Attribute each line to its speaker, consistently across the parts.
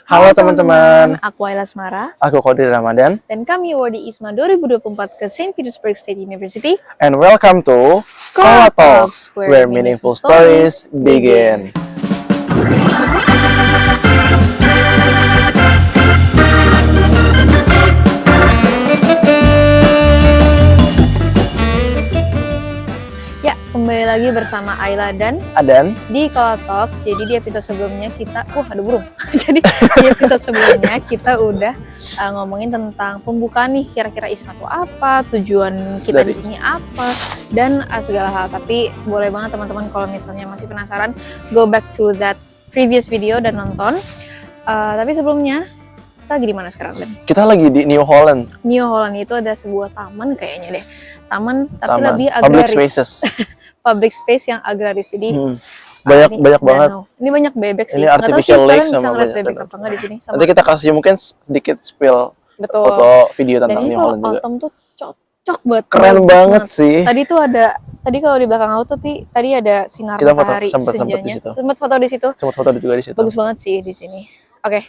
Speaker 1: Halo teman-teman,
Speaker 2: aku Ayla Asmara,
Speaker 1: aku Qadir Ramadan,
Speaker 2: dan kami awardee ISMA 2024 ke Saint Petersburg State University.
Speaker 1: and welcome to Kola Talks, where meaningful stories begin.
Speaker 2: Ya, kembali lagi bersama Ayla dan
Speaker 1: Adan.
Speaker 2: Di Kola Talks. Jadi di episode sebelumnya kita, ada burung. Jadi di episode sebelumnya kita udah ngomongin tentang pembukaan nih, kira-kira ISMA itu apa, tujuan kita di sini apa, dan segala hal. Tapi boleh banget teman-teman kalau misalnya masih penasaran, go back to that previous video dan nonton. Tapi sebelumnya, kita lagi di mana sekarang, Ben?
Speaker 1: Kita lagi di New Holland.
Speaker 2: New Holland itu ada sebuah taman kayaknya deh. Taman tapi lebih
Speaker 1: public
Speaker 2: agraris.
Speaker 1: Spaces.
Speaker 2: Public space yang agraris. Jadi
Speaker 1: banyak banget.
Speaker 2: Ini banyak bebek sih.
Speaker 1: Ini artificial lake
Speaker 2: sama
Speaker 1: banyak
Speaker 2: bebek apa enggak di sini.
Speaker 1: Nanti kita kasih mungkin sedikit spill foto video tentang New Holland juga.
Speaker 2: Dan ini tuh cocok banget.
Speaker 1: Keren banget sih.
Speaker 2: Tadi kalau di belakang aku tuh tadi ada sinar
Speaker 1: kita
Speaker 2: matahari
Speaker 1: sempat di situ.
Speaker 2: Sempat foto di situ.
Speaker 1: Sempat foto juga di situ.
Speaker 2: Bagus banget sih di sini. Oke.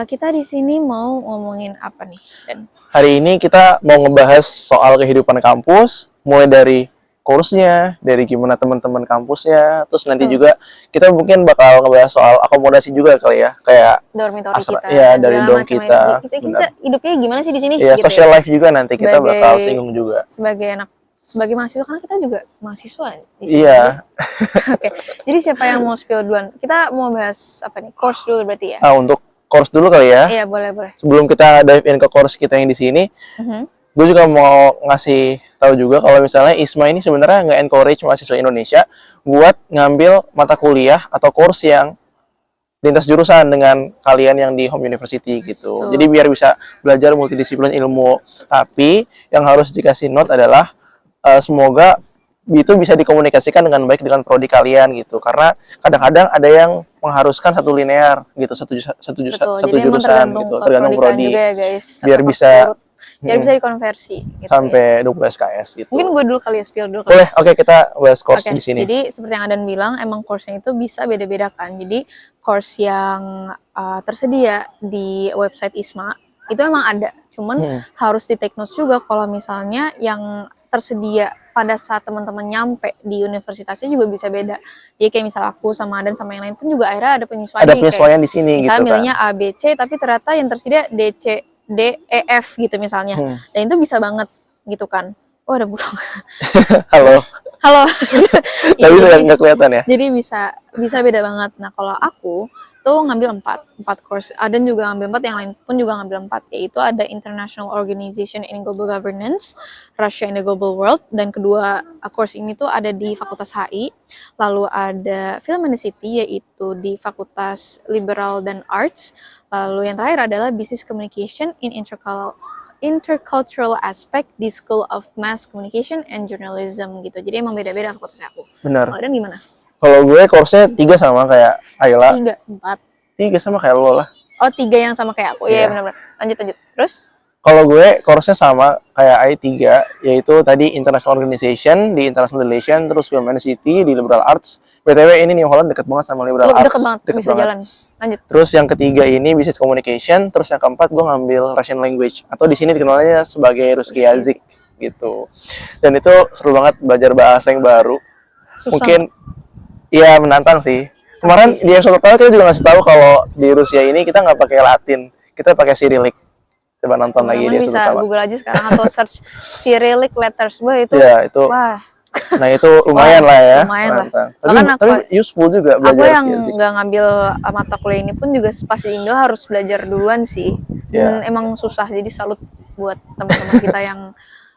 Speaker 2: Kita di sini mau ngomongin apa nih? Dan
Speaker 1: hari ini kita mau ngebahas soal kehidupan kampus, mulai dari kursnya, dari gimana teman-teman kampusnya, terus nanti juga kita mungkin bakal ngebahas soal akomodasi juga kali ya, kayak
Speaker 2: dormitory kita.
Speaker 1: Ya, dari dorm kita.
Speaker 2: Kita hidupnya gimana sih di sini?
Speaker 1: Iya,
Speaker 2: gitu
Speaker 1: social life juga nanti kita bakal singgung juga.
Speaker 2: Sebagai mahasiswa, karena kita juga mahasiswa di sini.
Speaker 1: Iya.
Speaker 2: Oke. Jadi siapa yang mau spill duluan? Kita mau bahas apa nih? Course dulu berarti ya?
Speaker 1: Untuk course dulu kali ya.
Speaker 2: Iya, boleh.
Speaker 1: Sebelum kita dive in ke course kita yang di sini, gue juga mau ngasih tahu juga kalau misalnya ISMA ini sebenarnya nggak encourage mahasiswa Indonesia buat ngambil mata kuliah atau course yang lintas jurusan dengan kalian yang di home university gitu. Jadi biar bisa belajar multidisiplin ilmu. Tapi yang harus dikasih note adalah semoga itu bisa dikomunikasikan dengan baik dengan prodi kalian gitu, karena kadang-kadang ada yang mengharuskan satu linear gitu, satu jurusan gitu, tergantung prodi
Speaker 2: juga ya, guys.
Speaker 1: biar bisa
Speaker 2: dikonversi gitu,
Speaker 1: sampai 20 SKS gitu.
Speaker 2: Mungkin gue dulu kali ya, spill dulu.
Speaker 1: Boleh, oke, kita bahas course di sini.
Speaker 2: Jadi seperti yang Adan bilang, emang course-nya itu bisa beda-beda kan. Jadi course yang tersedia di website ISMA itu emang ada, cuman harus di take notes juga kalau misalnya yang tersedia pada saat teman-teman nyampe di universitasnya juga bisa beda. Jadi kayak misal aku sama Adan sama yang lain pun juga akhirnya ada penyesuaian.
Speaker 1: Ada penyesuaian di sini gitu kan.
Speaker 2: Misalnya milihnya A, B, C, tapi ternyata yang tersedia D, C, D, E, F gitu misalnya. Dan itu bisa banget gitu kan. Oh, ada burung.
Speaker 1: Halo. Tapi nggak kelihatan ya.
Speaker 2: Jadi bisa beda banget. Nah, kalau aku tuh ngambil 4 course. Adan juga ngambil 4, yang lain pun juga ngambil 4, yaitu ada International Organization in Global Governance, Russia in the Global World, dan kedua course ini tuh ada di Fakultas HI. Lalu ada Film and the City, yaitu di Fakultas Liberal dan Arts. Lalu yang terakhir adalah Business Communication in Intercultural Aspect di School of Mass Communication and Journalism gitu. Jadi emang beda-beda fakultasnya aku.
Speaker 1: Benar.
Speaker 2: Dan gimana?
Speaker 1: Kalau gue course-nya 3 sama kayak Ayla.
Speaker 2: 3
Speaker 1: sama kayak lo lah.
Speaker 2: Oh, 3 yang sama kayak aku. Iya, benar-benar. Lanjut. Terus?
Speaker 1: Kalau gue course-nya sama kayak I3, yaitu tadi International Organization di International Relations, terus Film and City di Liberal Arts. BTW ini New Holland deket banget sama Liberal Arts.
Speaker 2: Deket banget, jalan. Lanjut.
Speaker 1: Terus yang ketiga ini Business Communication, terus yang keempat gue ngambil Russian Language, atau di sini dikenalnya sebagai Ruski Yazik gitu. Dan itu seru banget belajar bahasa yang baru.
Speaker 2: Susah.
Speaker 1: Mungkin iya menantang sih. Kemarin di episode pertama kita juga ngasih tahu kalau di Rusia ini kita nggak pakai Latin, kita pakai Cyrillic. Coba nonton lagi di episode pertama.
Speaker 2: Bisa Google aja sekarang atau search Cyrillic letters. Wah, itu.
Speaker 1: Iya, itu.
Speaker 2: Wah.
Speaker 1: Nah, itu lumayan lah ya.
Speaker 2: Lumayan lah.
Speaker 1: Tapi useful juga belajar.
Speaker 2: Aku yang nggak ngambil mata kuliah ini pun juga pas di Indo harus belajar duluan sih. Dan emang susah, jadi salut buat teman-teman kita yang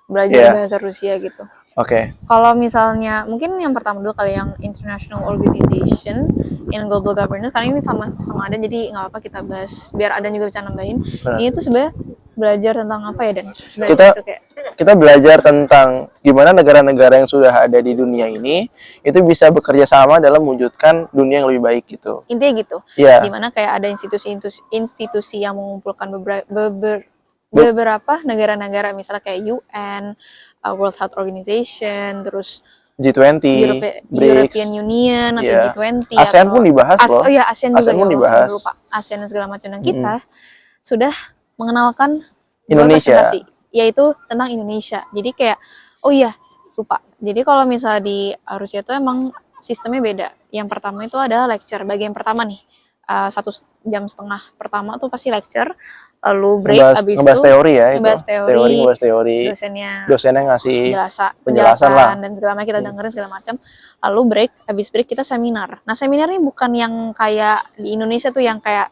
Speaker 2: belajar bahasa Rusia gitu.
Speaker 1: Oke.
Speaker 2: Kalau misalnya mungkin yang pertama dulu kali yang International Organization in Global Governance, karena ini sama ada, jadi nggak apa kita bahas biar ada juga bisa nambahin. Ini tuh sebenarnya belajar tentang apa ya, Dan?
Speaker 1: Kita belajar tentang gimana negara-negara yang sudah ada di dunia ini itu bisa bekerja sama dalam mewujudkan dunia yang lebih baik gitu.
Speaker 2: Intinya gitu.
Speaker 1: Yeah.
Speaker 2: Dimana kayak ada institusi yang mengumpulkan beberapa negara-negara, misalnya kayak UN, World Health Organization, terus
Speaker 1: G20,
Speaker 2: European Union atau G20.
Speaker 1: ASEAN pun dibahas loh.
Speaker 2: ASEAN juga
Speaker 1: pun dibahas.
Speaker 2: ASEAN dan segala macam, dan kita sudah mengenalkan dua
Speaker 1: Indonesia.
Speaker 2: presentasi, yaitu tentang Indonesia. Jadi kayak, oh iya, lupa. Jadi kalau misalnya di Rusia itu emang sistemnya beda. Yang pertama itu adalah lecture, bagian pertama nih. 1,5 jam pertama tuh pasti lecture, lalu break, abis
Speaker 1: ngebahas
Speaker 2: itu
Speaker 1: teori ya,
Speaker 2: ngebahas teori, dosennya
Speaker 1: ngasih
Speaker 2: penjelasan
Speaker 1: lah.
Speaker 2: dan segala macam, kita dengerin segala macam. Lalu break, abis break kita seminar. Nah, seminar ini bukan yang kayak di Indonesia tuh yang kayak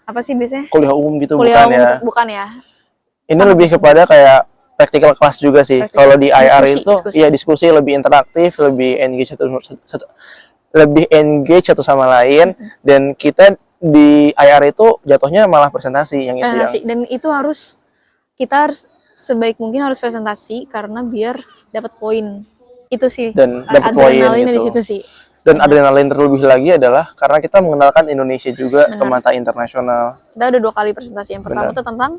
Speaker 2: apa sih biasanya?
Speaker 1: Kuliah umum gitu,
Speaker 2: Kuliah
Speaker 1: bukan
Speaker 2: umum
Speaker 1: ya.
Speaker 2: bukan ya.
Speaker 1: Ini
Speaker 2: Sama
Speaker 1: lebih kepada kayak practical class juga sih. Kalau di IR itu ya diskusi lebih interaktif, lebih engage satu sama lain, dan kita di IR itu jatuhnya malah presentasi yang itu ya.
Speaker 2: Dan itu kita harus sebaik mungkin harus presentasi karena biar dapat poin. Itu sih.
Speaker 1: Dan dapat poin gitu.
Speaker 2: Di situ sih.
Speaker 1: Dan adrenalin terlebih lagi adalah karena kita mengenalkan Indonesia juga ke mata internasional.
Speaker 2: Kita udah 2 kali presentasi. Yang pertama itu tentang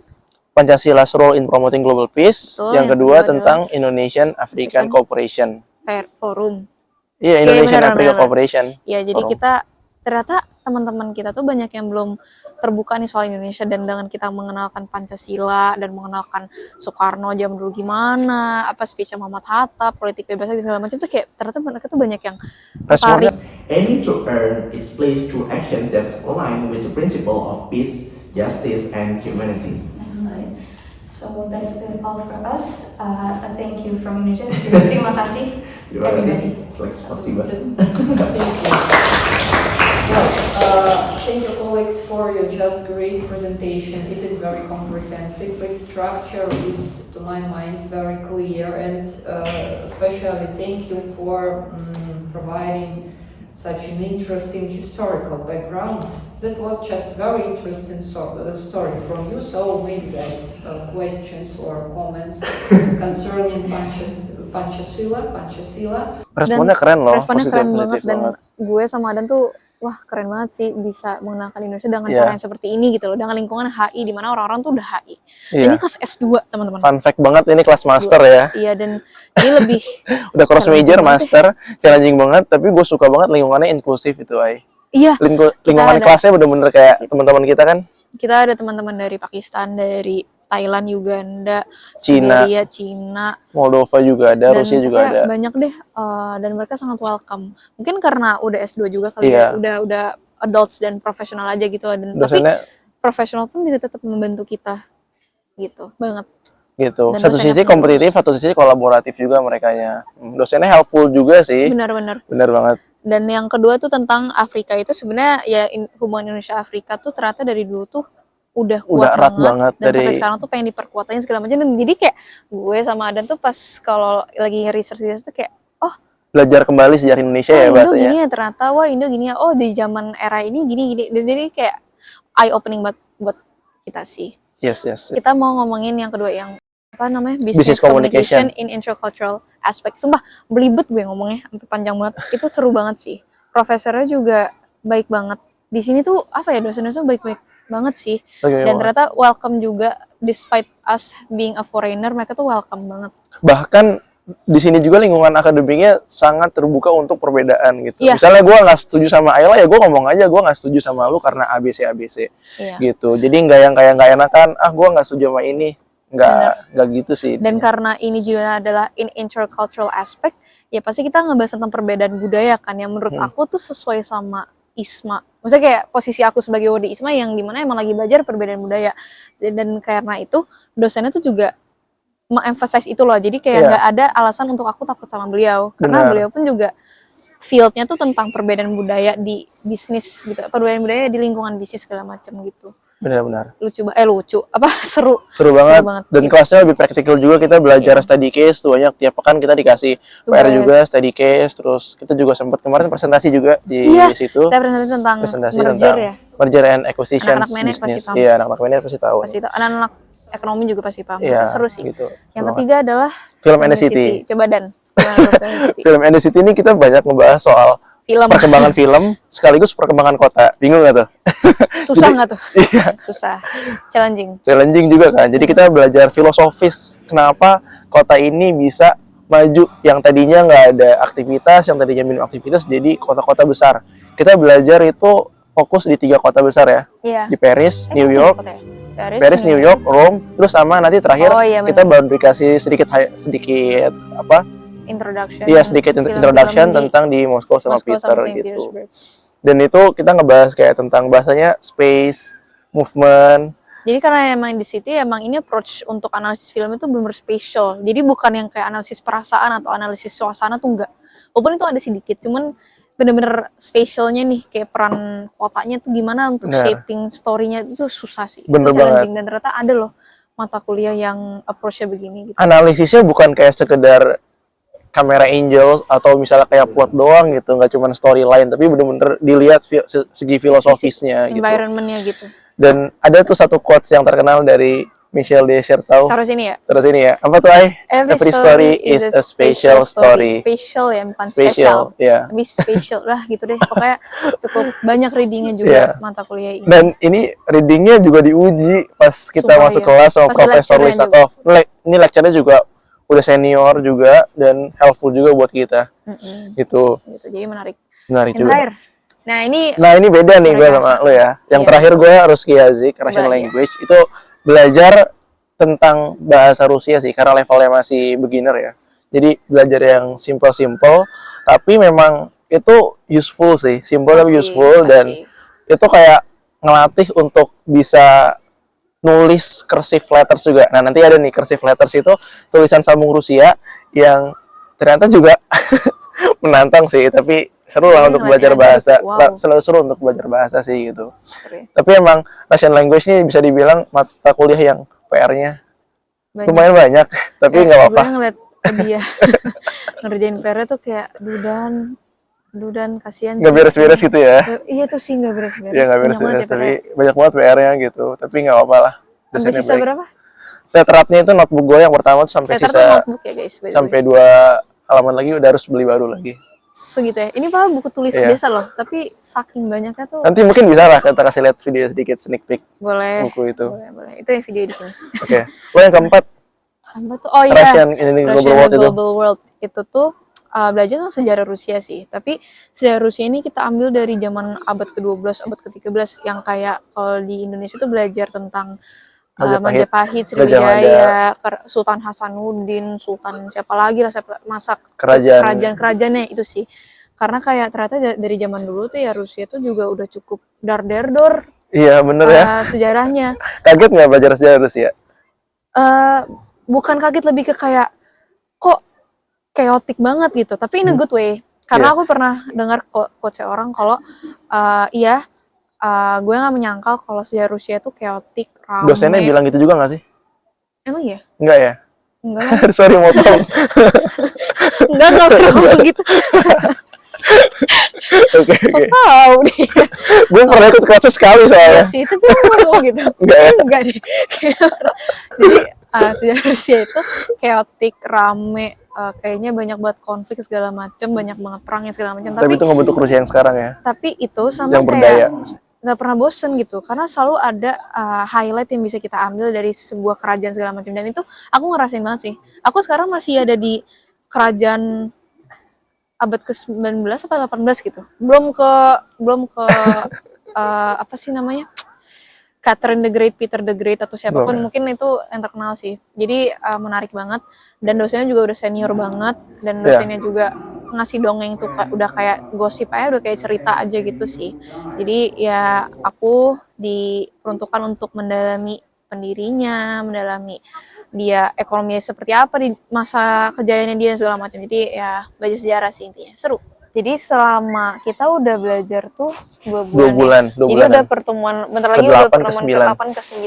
Speaker 1: Pancasila's role in promoting global peace. Yang kedua tentang Indonesian African Cooperation
Speaker 2: Forum.
Speaker 1: Iya, Indonesian African Cooperation.
Speaker 2: Iya, jadi kita ternyata teman-teman kita tuh banyak yang belum terbuka nih soal Indonesia, dan dengan kita mengenalkan Pancasila dan mengenalkan Soekarno zaman dulu gimana, apa speech Muhammad Hatta, politik bebas dan segala macam tuh kayak ternyata mereka tuh banyak yang tertarik.
Speaker 3: Aiming to earn its place through action that's aligned with the principle of peace, justice, and humanity.
Speaker 2: So that's all for us. Thank you from Indonesia. Terima kasih.
Speaker 3: Terima kasih. Spasiba.
Speaker 4: Thank you, colleagues, for your just great presentation. It is very comprehensive. Its structure is, to my mind, very clear, and especially thank you for providing such an interesting historical background. That was just very interesting story from you. So maybe guys, questions or comments concerning Pancasila.
Speaker 1: Responnya keren loh.
Speaker 2: Responnya keren banget, dan gue sama Adan tuh wah keren banget sih bisa mengenalkan Indonesia dengan cara yang seperti ini gitu loh, dengan lingkungan HI di mana orang-orang tuh udah HI. Ini kelas S2 teman-teman.
Speaker 1: Fun fact banget, ini kelas master ya.
Speaker 2: Iya, dan ini lebih
Speaker 1: udah cross major master, challenging banget, tapi gue suka banget lingkungannya inklusif itu, Ai.
Speaker 2: Iya.
Speaker 1: Lingkungan kelasnya bener-bener kayak teman-teman kita kan.
Speaker 2: Kita ada teman-teman dari Pakistan, dari Thailand, Uganda,
Speaker 1: Cina,
Speaker 2: Siberia, Cina,
Speaker 1: Moldova juga ada,
Speaker 2: dan
Speaker 1: Rusia juga ada.
Speaker 2: Banyak deh, dan mereka sangat welcome. Mungkin karena udah S2 juga kali ya, udah adults dan profesional aja gitu, dan
Speaker 1: dosennya,
Speaker 2: tapi profesional pun juga tetap membantu kita gitu banget.
Speaker 1: Gitu. Satu sisi kompetitif, satu sisi kolaboratif juga merekanya. Dosennya helpful juga sih.
Speaker 2: Benar
Speaker 1: banget.
Speaker 2: Dan yang kedua tuh tentang Afrika, itu sebenarnya ya hubungan Indonesia Afrika tuh ternyata dari dulu tuh udah kuat
Speaker 1: erat banget
Speaker 2: dan sampai sekarang tuh pengen diperkuat lagi segala macam. Dan jadi kayak gue sama Adan tuh pas kalau lagi research tuh kayak
Speaker 1: belajar kembali sejarah Indonesia ya bahasanya.
Speaker 2: Indo gini ya ternyata, Indo gini ya, di zaman era ini gini. Dan jadi kayak eye opening buat kita sih.
Speaker 1: Yes.
Speaker 2: Kita mau ngomongin yang kedua, yang apa namanya, business communication in intercultural aspect. Sumpah belibet gue ngomongnya sampai panjang banget. Itu seru banget sih. Profesornya juga baik banget. Di sini tuh apa ya, dosen-dosen baik-baik banget sih. Dan ternyata welcome juga, despite us being a foreigner, mereka tuh welcome banget.
Speaker 1: Bahkan di sini juga lingkungan akademiknya sangat terbuka untuk perbedaan gitu.
Speaker 2: Iya.
Speaker 1: Misalnya gue nggak setuju sama Ayla, ya gue ngomong aja gue nggak setuju sama lu karena ABC gitu. Jadi nggak yang kayak nggak enakan, gue nggak setuju sama ini, nggak gitu sih.
Speaker 2: Dan karena ini juga adalah in intercultural aspect, ya pasti kita ngebahas tentang perbedaan budaya kan, yang menurut aku tuh sesuai sama ISMA. Maksudnya kayak posisi aku sebagai WD ISMA yang dimana emang lagi belajar perbedaan budaya. Dan karena itu dosennya tuh juga emphasize itu loh, jadi kayak nggak ada alasan untuk aku takut sama beliau, karena beliau pun juga fieldnya tuh tentang perbedaan budaya di bisnis gitu, perbedaan budaya di lingkungan bisnis segala macam gitu.
Speaker 1: Benar-benar
Speaker 2: lucu apa seru
Speaker 1: banget. Dan gitu. Kelasnya lebih praktikal juga, kita belajar study case tuh banyak, tiap pekan kita dikasih PR juga, study case, terus kita juga sempat kemarin presentasi juga di situ.
Speaker 2: Kita presentasi tentang
Speaker 1: merger and acquisition bisnis. Iya, anak-anak manajemen pasti tahu.
Speaker 2: Anak-anak ekonomi juga pasti paham.
Speaker 1: Iya,
Speaker 2: itu seru sih.
Speaker 1: Gitu.
Speaker 2: Yang ketiga adalah
Speaker 1: Film and the City.
Speaker 2: Coba Dan.
Speaker 1: Film and the City ini kita banyak ngebahas soal perkembangan film sekaligus perkembangan kota. Bingung nggak tuh?
Speaker 2: Susah nggak tuh?
Speaker 1: Iya.
Speaker 2: Susah. Challenging
Speaker 1: juga kan. Jadi kita belajar filosofis kenapa kota ini bisa maju, yang tadinya nggak ada aktivitas, yang tadinya minim aktivitas, jadi kota-kota besar. Kita belajar itu fokus di 3 kota besar ya.
Speaker 2: Iya.
Speaker 1: Di Paris, New
Speaker 2: tiga
Speaker 1: York,
Speaker 2: kota ya?
Speaker 1: Paris, New York, Rome, terus sama nanti terakhir
Speaker 2: Oh, iya,
Speaker 1: kita baru dikasih sedikit apa?
Speaker 2: Introduction.
Speaker 1: Iya, sedikit introduction
Speaker 2: Film-film di
Speaker 1: tentang di Moskow sama
Speaker 2: Moskow
Speaker 1: Peter
Speaker 2: sama Saint
Speaker 1: gitu.
Speaker 2: Petersburg.
Speaker 1: Dan itu kita ngebahas kayak tentang bahasanya space, movement.
Speaker 2: Jadi karena emang di situ emang ini approach untuk analisis film itu benar spesial. Jadi bukan yang kayak analisis perasaan atau analisis suasana tuh enggak. Walaupun itu ada sedikit, cuman bener-bener spesialnya nih kayak peran kotanya tuh gimana untuk
Speaker 1: Benar.
Speaker 2: shaping story-nya itu susah sih.
Speaker 1: Bener
Speaker 2: itu challenging dan ternyata ada loh mata kuliah yang approach-nya begini gitu.
Speaker 1: Analisisnya bukan kayak sekedar kamera angels atau misalnya kayak plot doang gitu, nggak cuma storyline, tapi bener-bener dilihat segi filosofisnya gitu.
Speaker 2: Environment-nya gitu.
Speaker 1: Dan ada tuh satu quotes yang terkenal dari Michel de Certeau.
Speaker 2: Taruh sini ya.
Speaker 1: Terus ini ya, apa tuh Ai?
Speaker 2: Every
Speaker 1: story is a special story.
Speaker 2: Special ya, bukan
Speaker 1: Special,
Speaker 2: special.
Speaker 1: ya.
Speaker 2: Tapi special lah gitu deh. Pokoknya cukup banyak readingnya juga
Speaker 1: Iya.
Speaker 2: mata kuliah ini.
Speaker 1: Dan ini readingnya juga diuji pas kita
Speaker 2: Sumpah,
Speaker 1: masuk
Speaker 2: iya.
Speaker 1: kelas sama
Speaker 2: Pas
Speaker 1: Profesor
Speaker 2: lecture-nya
Speaker 1: Lisakov. Ini lecture-nya juga udah senior juga dan helpful juga buat kita. Gitu.
Speaker 2: Gitu. Jadi menarik.
Speaker 1: Menarik
Speaker 2: Yang
Speaker 1: juga.
Speaker 2: terakhir. Nah, ini
Speaker 1: Nah ini beda nih gue
Speaker 2: Mereka.
Speaker 1: sama lo ya. Yang
Speaker 2: Iya.
Speaker 1: terakhir gue Ruski Yazik, Russian
Speaker 2: Coba,
Speaker 1: Language. Itu belajar tentang bahasa Rusia sih, karena levelnya masih beginner ya. Jadi belajar yang simple-simple, tapi memang itu useful sih. Simple tapi
Speaker 2: pasti,
Speaker 1: useful, dan
Speaker 2: pasti.
Speaker 1: itu kayak ngelatih untuk bisa nulis cursive letters juga. Nah nanti ada nih cursive letters itu tulisan sambung Rusia yang ternyata juga menantang sih, tapi seru lah
Speaker 2: Ini
Speaker 1: untuk
Speaker 2: ngelatih
Speaker 1: belajar
Speaker 2: aja.
Speaker 1: bahasa.
Speaker 2: Wow.
Speaker 1: Selalu seru untuk belajar bahasa sih gitu.
Speaker 2: Oke.
Speaker 1: Tapi emang Russian language ini bisa dibilang mata kuliah yang PR-nya
Speaker 2: Banyak.
Speaker 1: lumayan banyak, tapi nggak apa-apa.
Speaker 2: Gue ngeliat dia ngerjain PR tuh kayak dudan kasihan
Speaker 1: Nggak
Speaker 2: sih.
Speaker 1: beres-beres gitu ya.
Speaker 2: Iya tuh sih nggak beres-beres.
Speaker 1: Iya nggak
Speaker 2: Banyak
Speaker 1: beres-beres,
Speaker 2: banget ya
Speaker 1: tapi
Speaker 2: PR-nya.
Speaker 1: banyak banget PR-nya gitu. Tapi nggak apa-apa lah.
Speaker 2: Sampai
Speaker 1: Dosennya
Speaker 2: sisa
Speaker 1: baik.
Speaker 2: berapa?
Speaker 1: Tetratnya itu notebook gue yang pertama tuh sampai
Speaker 2: Teater tuh
Speaker 1: sisa
Speaker 2: notebook ya guys. by the way.
Speaker 1: sampai 2 halaman lagi udah harus beli baru lagi.
Speaker 2: Segitu ya. Ini pak buku tulis
Speaker 1: Iya.
Speaker 2: biasa loh. Tapi saking banyaknya tuh.
Speaker 1: Nanti mungkin bisa lah kita kasih lihat video sedikit sneak peek
Speaker 2: Boleh.
Speaker 1: buku itu.
Speaker 2: Boleh. Itu yang video di sini.
Speaker 1: Oke. Lo yang keempat,
Speaker 2: Apa tuh? Oh iya.
Speaker 1: Russian in the Global
Speaker 2: Russian
Speaker 1: World
Speaker 2: the
Speaker 1: itu.
Speaker 2: Global World itu tuh belajar tentang sejarah Rusia sih. Tapi sejarah Rusia ini kita ambil dari zaman abad ke-12, abad ke-13 yang kayak kalau di Indonesia tuh belajar tentang Majapahit, Sriwijaya, Sultan Hasanuddin, Sultan siapa lagi lah masa kerajaan-kerajaannya itu sih. Karena kayak ternyata dari zaman dulu tuh ya Rusia tuh juga udah cukup dar-der-dor
Speaker 1: Iya bener ya.
Speaker 2: sejarahnya.
Speaker 1: Kaget nggak belajar sejarah Rusia?
Speaker 2: Bukan kaget, lebih ke kayak kok chaotic banget gitu, tapi in a good way. Karena
Speaker 1: Iya.
Speaker 2: aku pernah dengar quote seorang kalau gue nggak menyangkal kalau sejarah Rusia itu chaotic, ramai.
Speaker 1: Dosennya bilang gitu juga nggak sih?
Speaker 2: Emang iya?
Speaker 1: Enggak ya?
Speaker 2: Enggak lah.
Speaker 1: Sorry motong.
Speaker 2: Enggak pernah ngomong gitu.
Speaker 1: Oke.
Speaker 2: Tahu nih.
Speaker 1: Gue pernah ikut kelasnya sekali
Speaker 2: Iya
Speaker 1: soalnya.
Speaker 2: sih, tapi gue ngomong gitu.
Speaker 1: Enggak ya?
Speaker 2: Enggak deh. Jadi sejarah Rusia itu chaotic, rame, kayaknya banyak banget konflik segala macam, banyak banget perangnya segala macam.
Speaker 1: Tapi itu ngebentuk Rusia yang sekarang ya.
Speaker 2: Tapi itu sama
Speaker 1: Yang berdaya.
Speaker 2: kayak nggak pernah bosen gitu, karena selalu ada highlight yang bisa kita ambil dari sebuah kerajaan segala macam, dan itu aku ngerasain banget sih. Aku sekarang masih ada di kerajaan abad ke-19 atau 18 gitu. Belum ke apa sih namanya? Catherine the Great, Peter the Great atau siapapun,
Speaker 1: Belum ya.
Speaker 2: mungkin itu yang terkenal sih. Jadi menarik banget, dan dosennya juga udah senior banget, dan
Speaker 1: Iya.
Speaker 2: dosennya juga ngasih dongeng tuh udah kayak gosip aja, udah kayak cerita aja gitu sih. Jadi ya aku diperuntukkan untuk mendalami pendirinya, mendalami dia ekonominya seperti apa di masa kejayaannya dia segala macam. Jadi ya belajar sejarah sih intinya, seru. Jadi selama kita udah belajar tuh 2 bulan.
Speaker 1: 2
Speaker 2: Jadi
Speaker 1: bulanan.
Speaker 2: udah pertemuan, bentar lagi
Speaker 1: Ke-8
Speaker 2: udah
Speaker 1: ke
Speaker 2: pertemuan
Speaker 1: 9.
Speaker 2: ke-8 ke-9.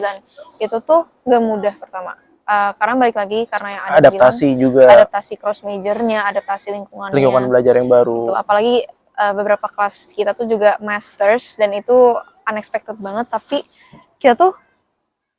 Speaker 2: Itu tuh gak mudah pertama. Karena balik lagi karena yang ada
Speaker 1: Adaptasi
Speaker 2: bilang,
Speaker 1: juga,
Speaker 2: adaptasi cross majornya, adaptasi lingkungannya.
Speaker 1: lingkungan belajar yang baru.
Speaker 2: Tuh, apalagi beberapa kelas kita tuh juga masters, dan itu unexpected banget, tapi kita tuh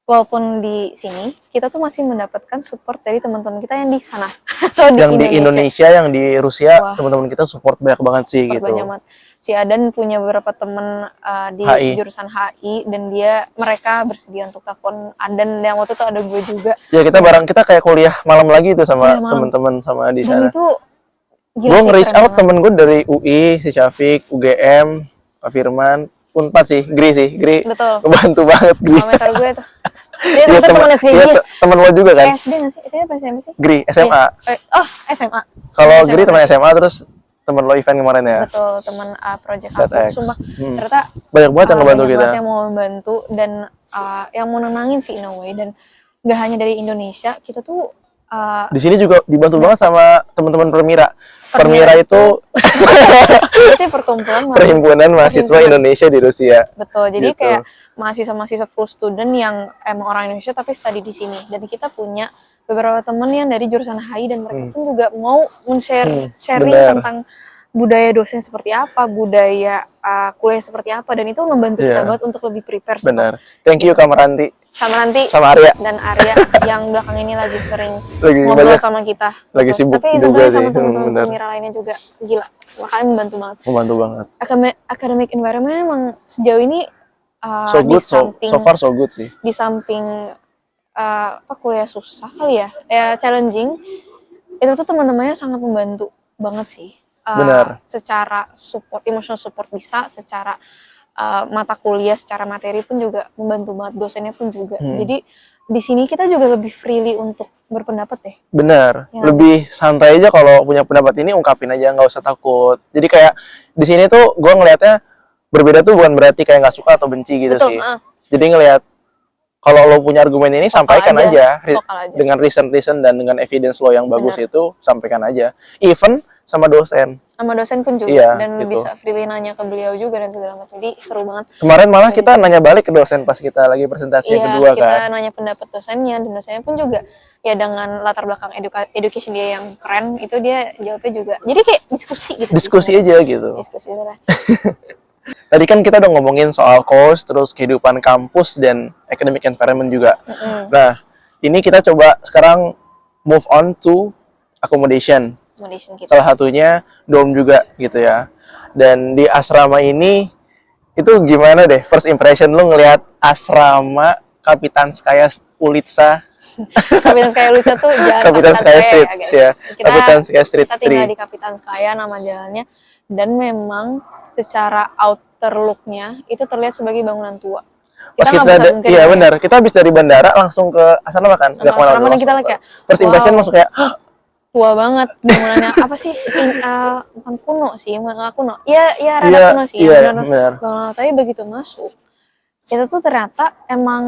Speaker 2: walaupun di sini kita tuh masih mendapatkan support dari teman-teman kita yang di sana atau
Speaker 1: Yang di Indonesia, yang di Rusia,
Speaker 2: Wah.
Speaker 1: teman-teman kita support banyak banget sih
Speaker 2: Support
Speaker 1: gitu.
Speaker 2: banyak banget. Si Adan punya beberapa temen di
Speaker 1: HI.
Speaker 2: jurusan HI, dan mereka bersedia untuk telepon Adan, yang waktu itu ada gue juga.
Speaker 1: Ya kita kayak kuliah malam lagi itu sama
Speaker 2: Iya, malam.
Speaker 1: teman-teman sama di
Speaker 2: Dan
Speaker 1: sana.
Speaker 2: itu gila
Speaker 1: Gue
Speaker 2: sih,
Speaker 1: nge-reach
Speaker 2: keren
Speaker 1: out
Speaker 2: banget.
Speaker 1: temen gue dari UI, si Syafiq, UGM, Pak Firman, Unpad sih, Gri
Speaker 2: Betul.
Speaker 1: ngebantu banget Gri.
Speaker 2: Sama mentor gue tuh. Dia
Speaker 1: Iya,
Speaker 2: ternyata temen SD dia.
Speaker 1: temen lo juga kan?
Speaker 2: SD nggak sih? SD apa SMP sih?
Speaker 1: Gri SMA.
Speaker 2: Oh, SMA.
Speaker 1: Kalau
Speaker 2: SMA
Speaker 1: Gri teman
Speaker 2: berarti.
Speaker 1: SMA terus temen lo event kemarin ya.
Speaker 2: Betul, teman project
Speaker 1: That
Speaker 2: aku.
Speaker 1: X.
Speaker 2: Sumpah,
Speaker 1: Hmm.
Speaker 2: ternyata
Speaker 1: Banyak banget yang ngebantu
Speaker 2: banyak
Speaker 1: kita.
Speaker 2: banget yang mau membantu dan yang mau nenangin sih in a way, dan nggak hanya dari Indonesia, kita tuh
Speaker 1: Di sini juga dibantu banget sama teman-teman Permira. Permira itu
Speaker 2: itu sih perkumpulan
Speaker 1: perhimpunan mahasiswa
Speaker 2: perhimpunan.
Speaker 1: Indonesia di Rusia.
Speaker 2: Betul, jadi
Speaker 1: Gitu.
Speaker 2: kayak mahasiswa-mahasiswa full student yang emang orang Indonesia tapi study di sini. Dan kita punya beberapa teman yang dari jurusan HI dan mereka pun juga mau sharing
Speaker 1: benar.
Speaker 2: tentang budaya dosen seperti apa, budaya kuliah seperti apa, dan itu ngebantu kita
Speaker 1: Iya.
Speaker 2: banget untuk lebih prepare.
Speaker 1: Benar. Thank you Kamaranti
Speaker 2: Sama nanti
Speaker 1: sama Arya.
Speaker 2: dan Arya yang belakang ini lagi sering
Speaker 1: Lagi
Speaker 2: ngobrol
Speaker 1: banyak
Speaker 2: sama kita.
Speaker 1: lagi
Speaker 2: Betul.
Speaker 1: sibuk
Speaker 2: tapi
Speaker 1: juga
Speaker 2: tentunya
Speaker 1: sih.
Speaker 2: sama teman-teman
Speaker 1: Benar.
Speaker 2: Permira lainnya juga gila, makanya membantu banget.
Speaker 1: Membantu banget.
Speaker 2: Academic environment emang sejauh ini
Speaker 1: So
Speaker 2: di
Speaker 1: good,
Speaker 2: samping
Speaker 1: so far so good sih.
Speaker 2: di samping kuliah susah kali ya, challenging, itu tuh teman-temannya sangat membantu banget sih.
Speaker 1: Benar.
Speaker 2: Secara support, emotional support bisa, secara mata kuliah, secara materi pun juga membantu banget, dosennya pun juga. Jadi di sini kita juga lebih freely untuk berpendapat deh.
Speaker 1: Benar.
Speaker 2: Ya,
Speaker 1: Lebih santai aja kalau punya pendapat ini ungkapin aja, nggak usah takut. Jadi kayak di sini tuh gue ngelihatnya berbeda tuh bukan berarti kayak nggak suka atau benci gitu
Speaker 2: Betul,
Speaker 1: sih. Jadi ngelihat kalau lo punya argumen ini sampaikan aja,
Speaker 2: vokal aja.
Speaker 1: dengan reason dan dengan evidence lo yang bagus itu sampaikan aja. Even sama dosen.
Speaker 2: Sama dosen pun juga,
Speaker 1: Iya,
Speaker 2: dan
Speaker 1: gitu.
Speaker 2: bisa freely nanya ke beliau juga dan segala macam. Jadi seru banget.
Speaker 1: Kemarin malah kita nanya balik ke dosen pas kita lagi presentasi yang
Speaker 2: Iya,
Speaker 1: kedua
Speaker 2: kita
Speaker 1: kan.
Speaker 2: nanya pendapat dosennya, dan dosennya pun juga ya dengan latar belakang education dia yang keren, itu dia jawabnya juga. Jadi kayak diskusi gitu.
Speaker 1: Diskusi aja gitu.
Speaker 2: Diskusi bener.
Speaker 1: Tadi kan kita udah ngomongin soal course, terus kehidupan kampus dan academic environment juga. Nah, ini kita coba sekarang move on to accommodation.
Speaker 2: Accommodation kita.
Speaker 1: Salah satunya dorm juga gitu ya. Dan di asrama ini itu gimana deh first impression lu ngelihat asrama Kapitanskaya Ulitsa?
Speaker 2: Kapitanskaya Lusa tuh jalan
Speaker 1: Kapitanskaya Street,
Speaker 2: guys.
Speaker 1: ya.
Speaker 2: Kita,
Speaker 1: Kapitanskaya Street
Speaker 2: kita tinggal
Speaker 1: 3.
Speaker 2: di Kapitanskaya nama jalannya, dan memang secara outer look-nya itu terlihat sebagai bangunan tua.
Speaker 1: Pas
Speaker 2: nggak
Speaker 1: kita
Speaker 2: bisa
Speaker 1: ada,
Speaker 2: mungkin
Speaker 1: iya
Speaker 2: ya.
Speaker 1: benar, kita habis dari bandara langsung ke asrama kan? Nggak
Speaker 2: Sama asrama,
Speaker 1: kemana-mana,
Speaker 2: dan kita
Speaker 1: langsung
Speaker 2: kayak,
Speaker 1: ke- first impression
Speaker 2: wow.
Speaker 1: langsung kayak, "Hah,
Speaker 2: Tua banget bangunannya. Apa sih? Bukan kuno sih, nggak kuno. Iya, rada
Speaker 1: iya,
Speaker 2: kuno sih.
Speaker 1: iya,
Speaker 2: benar.
Speaker 1: benar.
Speaker 2: Bangunan, tapi begitu masuk, itu tuh ternyata emang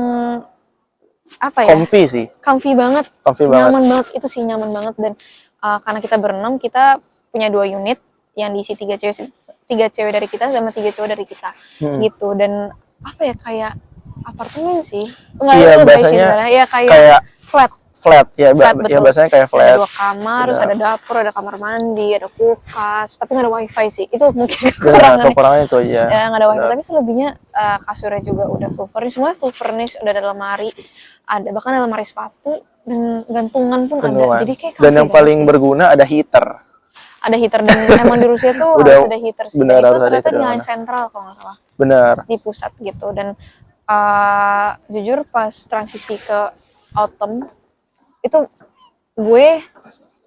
Speaker 2: apa ya?
Speaker 1: Comfy sih,
Speaker 2: Comfy banget.
Speaker 1: comfy banget.
Speaker 2: Nyaman banget, itu sih nyaman banget. Dan karena kita berenam, kita punya 2 unit yang diisi 3 cewek dari kita sama 3 cowok dari kita gitu. Dan apa ya, kayak apartemen sih, enggak,
Speaker 1: Iya,
Speaker 2: itu lebih sih
Speaker 1: bahasanya
Speaker 2: sebenarnya. Ya
Speaker 1: kayak
Speaker 2: flat
Speaker 1: ya,
Speaker 2: Flat,
Speaker 1: ya
Speaker 2: betul.
Speaker 1: bahasanya kayak
Speaker 2: ada
Speaker 1: flat.
Speaker 2: 2 kamar, terus
Speaker 1: Benar.
Speaker 2: ada dapur, ada kamar mandi, ada kulkas, tapi nggak ada wifi sih, itu mungkin
Speaker 1: Benar,
Speaker 2: kekurangannya.
Speaker 1: kekurangannya itu aja.
Speaker 2: Ya, nggak ada wifi,
Speaker 1: Benar.
Speaker 2: tapi selebihnya kasurnya juga udah full furnish, semuanya full furnish, udah ada lemari, ada bahkan ada lemari sepatu, dan gantungan pun
Speaker 1: Gantungan.
Speaker 2: ada. Jadi kayak
Speaker 1: Dan
Speaker 2: comfy
Speaker 1: yang
Speaker 2: banget
Speaker 1: paling
Speaker 2: sih.
Speaker 1: berguna ada heater.
Speaker 2: Ada heater, dan emang di Rusia tuh
Speaker 1: Udah,
Speaker 2: harus ada heater sih.
Speaker 1: benar,
Speaker 2: Dan
Speaker 1: harus
Speaker 2: itu
Speaker 1: ada
Speaker 2: ternyata
Speaker 1: heater
Speaker 2: di
Speaker 1: di
Speaker 2: line
Speaker 1: mana.
Speaker 2: sentral kalau nggak salah,
Speaker 1: Benar.
Speaker 2: di pusat gitu. Dan jujur pas transisi ke autumn itu gue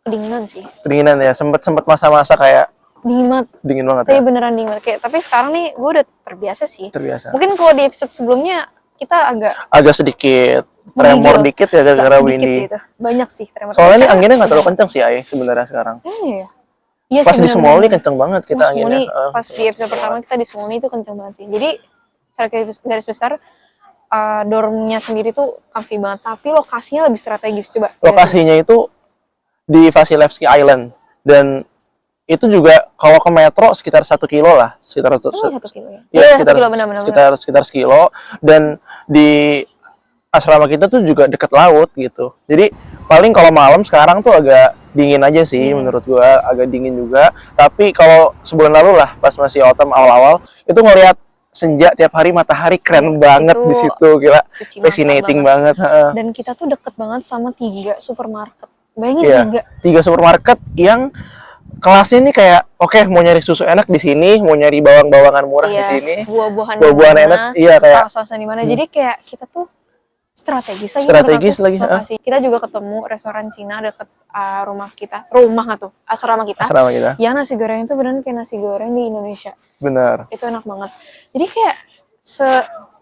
Speaker 2: kedinginan sih,
Speaker 1: Kedinginan ya, sempet masa-masa kayak
Speaker 2: dingin banget.
Speaker 1: dingin banget
Speaker 2: Tapi
Speaker 1: ya.
Speaker 2: beneran dingin banget. Kayak, tapi sekarang nih gue udah terbiasa sih.
Speaker 1: Terbiasa.
Speaker 2: Mungkin kalau di episode sebelumnya kita agak
Speaker 1: Agak sedikit tremor
Speaker 2: menggigil.
Speaker 1: dikit ya gara-gara
Speaker 2: Nggak sedikit
Speaker 1: windy.
Speaker 2: sih itu. Banyak sih tremor.
Speaker 1: Soalnya nih
Speaker 2: Karena-
Speaker 1: anginnya nggak terlalu kenceng sih Ay sebenarnya sekarang.
Speaker 2: Iya. Iya
Speaker 1: Pas
Speaker 2: sih,
Speaker 1: di Small nih
Speaker 2: bener-bener.
Speaker 1: kenceng banget kita
Speaker 2: Small
Speaker 1: anginnya.
Speaker 2: nih, pas di episode pertama kita di Small nih itu kenceng banget sih. Jadi secara garis besar dormnya sendiri tuh comfy banget, tapi lokasinya lebih strategis. Coba
Speaker 1: Lokasinya itu di Vasilevsky Island dan itu juga kalau ke metro sekitar 1 kilo lah, sekitar
Speaker 2: oh, 1 kilo ya.
Speaker 1: ya,
Speaker 2: Iya,
Speaker 1: sekitar
Speaker 2: 1 kilo, benar-benar.
Speaker 1: sekitar sekilo. Dan di asrama kita tuh juga deket laut gitu. Jadi paling kalau malam sekarang tuh agak dingin aja sih menurut gua, agak dingin juga. Tapi kalau sebulan lalu lah pas masih autumn awal-awal itu ngelihat senja tiap hari, matahari keren banget
Speaker 2: Itu
Speaker 1: di situ, gila
Speaker 2: cuci mata
Speaker 1: fascinating banget. Heeh.
Speaker 2: Dan kita tuh deket banget sama 3 supermarket. Bayangin
Speaker 1: Iya,
Speaker 2: 3.
Speaker 1: 3 supermarket yang kelasnya nih kayak oke, mau nyari susu enak di sini, mau nyari bawang-bawangan murah di sini,
Speaker 2: buah-buahan
Speaker 1: buah-buahan
Speaker 2: di mana,
Speaker 1: enak, iya kayak
Speaker 2: saus-sausan di mana. Jadi kayak kita tuh strategis lagi.
Speaker 1: Strategis
Speaker 2: menurut aku,
Speaker 1: lagi,
Speaker 2: lokasi. Kita juga ketemu restoran Cina deket rumah nggak tuh, asrama kita.
Speaker 1: asrama kita.
Speaker 2: Ya nasi goreng itu beneran kayak nasi goreng di Indonesia.
Speaker 1: Benar.
Speaker 2: Itu enak banget. Jadi kayak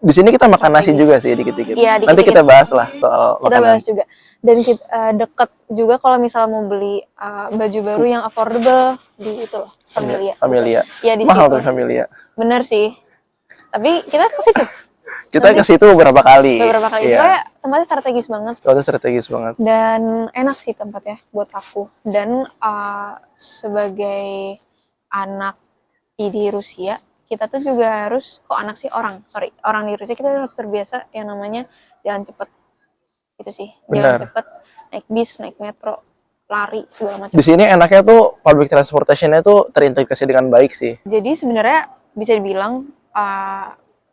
Speaker 1: Di sini kita makan nasi juga sih dikit-dikit.
Speaker 2: Iya,
Speaker 1: Nanti kita
Speaker 2: dikit-dikit.
Speaker 1: bahas lah soal
Speaker 2: Kita
Speaker 1: makanan.
Speaker 2: bahas juga. Dan kita deket juga kalau misal mau beli baju baru yang affordable di itu loh, Familia.
Speaker 1: Familia.
Speaker 2: Iya, di
Speaker 1: Mahal
Speaker 2: situ.
Speaker 1: tuh Familia.
Speaker 2: Bener sih. Tapi kita ke situ
Speaker 1: Kita ke situ beberapa kali.
Speaker 2: beberapa kali.
Speaker 1: Iya.
Speaker 2: Soalnya tempatnya strategis banget
Speaker 1: Itu strategis banget.
Speaker 2: dan enak sih tempatnya buat aku. Dan sebagai anak di Rusia, kita tuh juga harus, kok anak sih orang di Rusia, kita harus terbiasa yang namanya jalan cepet. Itu sih, jalan
Speaker 1: Benar.
Speaker 2: cepet, naik bis, naik metro, lari, segala macam.
Speaker 1: Di sini enaknya tuh public transportation-nya tuh terintegrasi dengan baik sih.
Speaker 2: Jadi sebenarnya bisa dibilang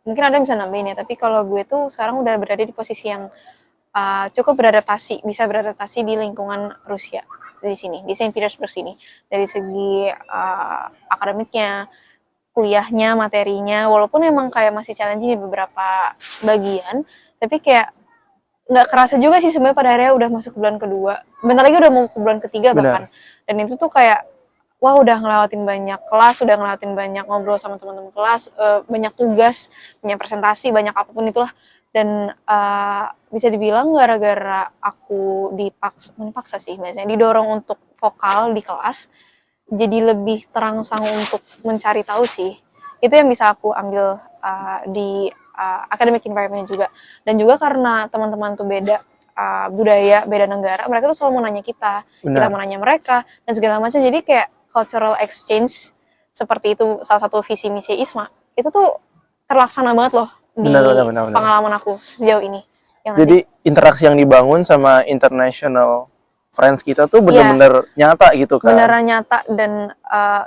Speaker 2: mungkin ada yang bisa nambahin ya, tapi kalau gue tuh sekarang udah berada di posisi yang cukup bisa beradaptasi di lingkungan Rusia di sini, di Saint Petersburg sini. Dari segi akademiknya, kuliahnya, materinya, walaupun emang kayak masih challenging di beberapa bagian, tapi kayak nggak kerasa juga sih sebenarnya pada akhirnya udah masuk ke bulan kedua. Bentar lagi udah mau ke bulan ketiga bahkan. Dan itu tuh kayak wah udah ngelewatin banyak kelas, udah ngelewatin banyak ngobrol sama teman-teman kelas, banyak tugas, banyak presentasi, banyak apapun itulah. Dan bisa dibilang gara-gara aku dipaksa sih biasanya, didorong untuk vokal di kelas, jadi lebih terangsang untuk mencari tahu sih. Itu yang bisa aku ambil di academic environment juga. Dan juga karena teman-teman tuh beda budaya, beda negara, mereka tuh selalu mau nanya kita mau nanya mereka, dan segala macam. Jadi kayak cultural exchange seperti itu, salah satu visi misi ISMA, itu tuh terlaksana banget loh di
Speaker 1: Benar.
Speaker 2: pengalaman aku sejauh ini. Ya nggak
Speaker 1: Jadi
Speaker 2: sih?
Speaker 1: interaksi yang dibangun sama international friends kita tuh bener-bener nyata gitu kan.
Speaker 2: Beneran nyata dan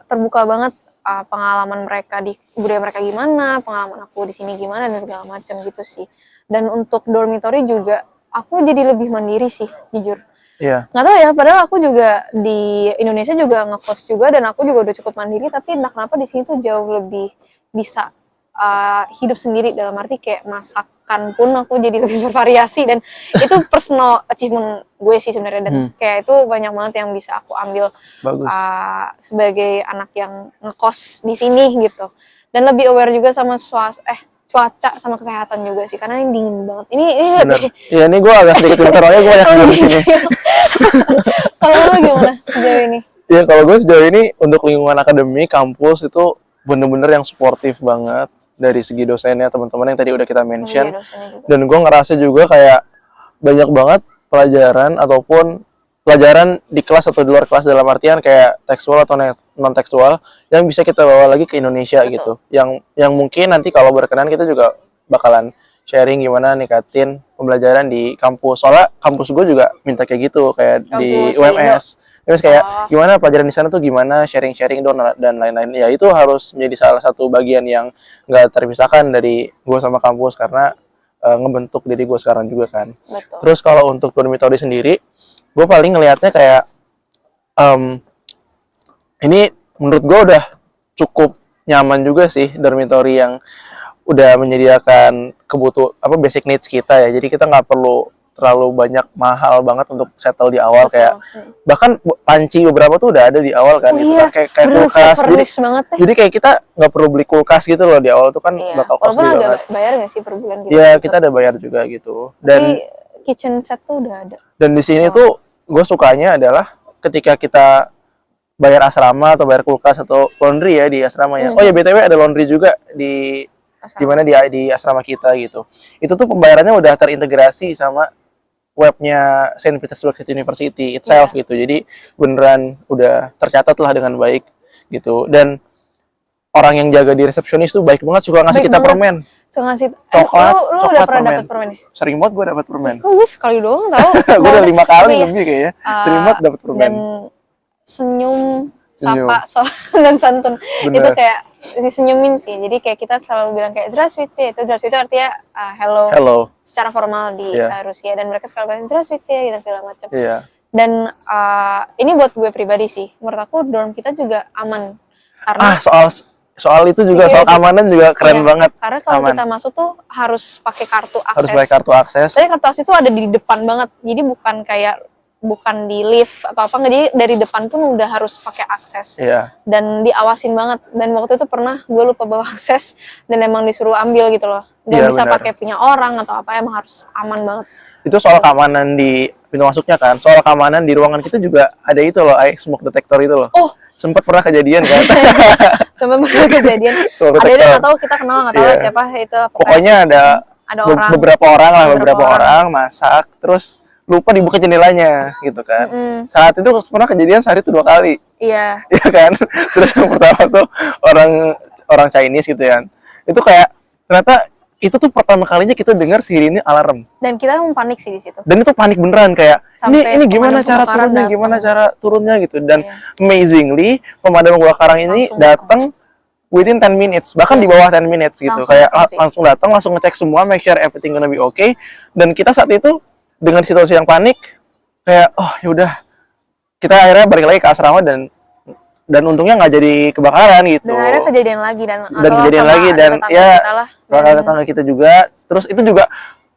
Speaker 2: terbuka banget pengalaman mereka di budaya mereka gimana, pengalaman aku di sini gimana, dan segala macam gitu sih. Dan untuk dormitory juga aku jadi lebih mandiri sih, jujur.
Speaker 1: Iya.
Speaker 2: Nggak tahu ya, padahal aku juga di Indonesia juga ngekos juga, dan aku juga udah cukup mandiri, tapi entah kenapa di sini tuh jauh lebih bisa hidup sendiri, dalam arti kayak masakan pun aku jadi lebih bervariasi, dan itu personal achievement gue sih sebenarnya, dan kayak itu banyak banget yang bisa aku ambil
Speaker 1: Bagus.
Speaker 2: sebagai anak yang ngekos di sini gitu, dan lebih aware juga sama cuaca sama kesehatan juga sih, karena ini dingin banget. Ini
Speaker 1: Bener. Iya, ini gue agak sedikit pintar aja, gue banyak dulu di sini.
Speaker 2: Kalau lu gimana sejauh ini?
Speaker 1: Ya kalau gue sejauh ini untuk lingkungan akademik kampus itu bener-bener yang suportif banget dari segi dosennya, teman-teman yang tadi udah kita mention.
Speaker 2: Iya, dosennya juga.
Speaker 1: Dan gue ngerasa juga kayak banyak banget pelajaran ataupun pelajaran di kelas atau di luar kelas, dalam artian kayak tekstual atau non tekstual yang bisa kita bawa lagi ke Indonesia.
Speaker 2: Betul.
Speaker 1: Gitu. Yang mungkin nanti kalau berkenan kita juga bakalan sharing gimana ningkatin pembelajaran di kampus. Soalnya kampus gue juga minta kayak gitu, kayak di
Speaker 2: Kampus
Speaker 1: UMS. Terus kayak gimana pelajaran di sana tuh gimana, sharing-sharing dan lain-lain. Ya itu harus menjadi salah satu bagian yang nggak terpisahkan dari gue sama kampus, karena ngebentuk diri gue sekarang juga kan.
Speaker 2: Betul.
Speaker 1: Terus kalau untuk dormitory sendiri, gue paling ngelihatnya kayak ini menurut gue udah cukup nyaman juga sih, dormitory yang udah menyediakan basic needs kita ya. Jadi kita nggak perlu terlalu banyak mahal banget untuk settle di awal.
Speaker 2: Betul.
Speaker 1: Kayak bahkan panci beberapa tuh udah ada di awal kan, gitu
Speaker 2: Iya,
Speaker 1: kan. Kayak kulkas.
Speaker 2: banget deh.
Speaker 1: Jadi kayak kita nggak perlu beli kulkas gitu loh di awal tuh kan,
Speaker 2: Iya.
Speaker 1: bakal
Speaker 2: Walaupun
Speaker 1: costly
Speaker 2: agak
Speaker 1: banget.
Speaker 2: bayar nggak sih per bulan gitu?
Speaker 1: Iya, kita ada bayar juga gitu. Dan
Speaker 2: Tapi kitchen set tuh udah ada.
Speaker 1: dan di sini tuh gue sukanya adalah ketika kita bayar asrama atau bayar kulkas atau laundry ya di asramanya. Oh ya, BTW ada laundry juga di mana di asrama kita gitu. Itu tuh pembayarannya udah terintegrasi sama webnya Saint Petersburg State University itself gitu. Jadi beneran udah tercatat lah dengan baik gitu. Dan orang yang jaga di resepsionis tuh baik banget, suka ngasih
Speaker 2: Baik
Speaker 1: kita
Speaker 2: banget.
Speaker 1: permen.
Speaker 2: So ngasih
Speaker 1: Coklat,
Speaker 2: lu udah
Speaker 1: coklat
Speaker 2: pernah
Speaker 1: permen.
Speaker 2: dapet permen?
Speaker 1: Sering banget gue dapat permen.
Speaker 2: Kok gue sekali doang tau?
Speaker 1: Gue udah 5 kali
Speaker 2: Tapi,
Speaker 1: lebih kayaknya. Sering banget dapat permen.
Speaker 2: Dan senyum,
Speaker 1: Senyum.
Speaker 2: sapa, dan santun.
Speaker 1: Bener.
Speaker 2: Itu kayak disenyumin sih. Jadi kayak kita selalu bilang kayak здравствуйте. Itu здравствуйте artinya hello secara formal di Rusia, dan mereka selalu bilang здравствуйте gitu segala macam.
Speaker 1: Iya.
Speaker 2: Dan ini buat gue pribadi sih, menurut aku dorm kita juga aman karena
Speaker 1: Soal itu juga, soal keamanan juga keren banget.
Speaker 2: Karena kalau
Speaker 1: aman.
Speaker 2: kita masuk tuh harus pakai kartu akses.
Speaker 1: Harus pakai kartu akses.
Speaker 2: Tapi kartu akses itu ada di depan banget, jadi bukan kayak bukan di lift atau apa, nggak, jadi dari depan pun udah harus pakai akses.
Speaker 1: Iya.
Speaker 2: Dan diawasin banget. Dan waktu itu pernah gue lupa bawa akses dan emang disuruh ambil gitu loh. Gak
Speaker 1: Iya,
Speaker 2: bisa
Speaker 1: benar.
Speaker 2: pakai punya orang atau apa, emang harus aman banget.
Speaker 1: Itu soal keamanan di pintu masuknya kan. Soal keamanan di ruangan kita juga ada itu loh, smoke detector itu loh.
Speaker 2: Oh,
Speaker 1: Sempat pernah kejadian kan.
Speaker 2: sampai pernah kejadian.
Speaker 1: Smoke
Speaker 2: Ada
Speaker 1: detector.
Speaker 2: nggak tahu, kita kenal nggak tahu
Speaker 1: Iya.
Speaker 2: siapa itu.
Speaker 1: Pokoknya ada
Speaker 2: orang.
Speaker 1: beberapa orang lah,
Speaker 2: Beberapa
Speaker 1: beberapa orang masak, terus lupa dibuka jendelanya gitu kan. Saat itu pernah kejadian sehari itu 2 kali.
Speaker 2: Iya.
Speaker 1: Iya kan? Terus yang pertama tuh orang Chinese gitu ya. Itu kayak ternyata itu tuh pertama kalinya kita dengar sirine alarm.
Speaker 2: Dan kita emang panik sih di situ.
Speaker 1: Dan itu panik beneran kayak
Speaker 2: Sampai
Speaker 1: ini gimana
Speaker 2: pemadam
Speaker 1: cara
Speaker 2: kebakaran
Speaker 1: turunnya,
Speaker 2: datang.
Speaker 1: gimana cara turunnya gitu. Dan
Speaker 2: Iya.
Speaker 1: amazingly pemadam kebakaran ini
Speaker 2: Langsung
Speaker 1: datang within 10 minutes, bahkan di bawah 10 minutes gitu.
Speaker 2: Langsung
Speaker 1: Kayak
Speaker 2: datang sih.
Speaker 1: langsung datang, langsung ngecek semua, make sure everything gonna be okay. Dan kita saat itu dengan situasi yang panik kayak oh yaudah, kita akhirnya balik lagi ke asrama dan untungnya nggak jadi kebakaran gitu.
Speaker 2: Dan akhirnya kejadian lagi dan
Speaker 1: Kejadian lagi dan ya tetangga kita juga. Terus itu juga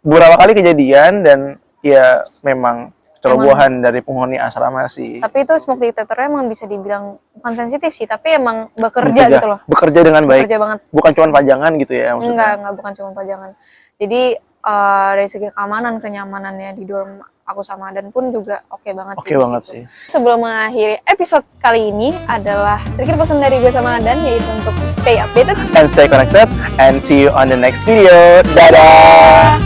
Speaker 1: beberapa kali kejadian dan ya memang cerobohan dari penghuni asrama sih.
Speaker 2: Tapi itu smoke detectornya emang bisa dibilang bukan sensitif sih, tapi emang bekerja
Speaker 1: Mencegah.
Speaker 2: gitu loh.
Speaker 1: Bekerja dengan baik.
Speaker 2: Bekerja banget.
Speaker 1: Bukan cuma pajangan gitu ya maksudnya.
Speaker 2: Enggak, bukan cuma pajangan. Jadi dari segi keamanan, kenyamanannya di dorm aku sama Adan pun juga oke banget sih.
Speaker 1: Oke
Speaker 2: di
Speaker 1: banget
Speaker 2: situ.
Speaker 1: sih.
Speaker 2: Sebelum mengakhiri episode kali ini adalah sedikit pesan dari gue sama Adan, yaitu untuk stay updated.
Speaker 1: And stay connected and see you on the next video. Dadah.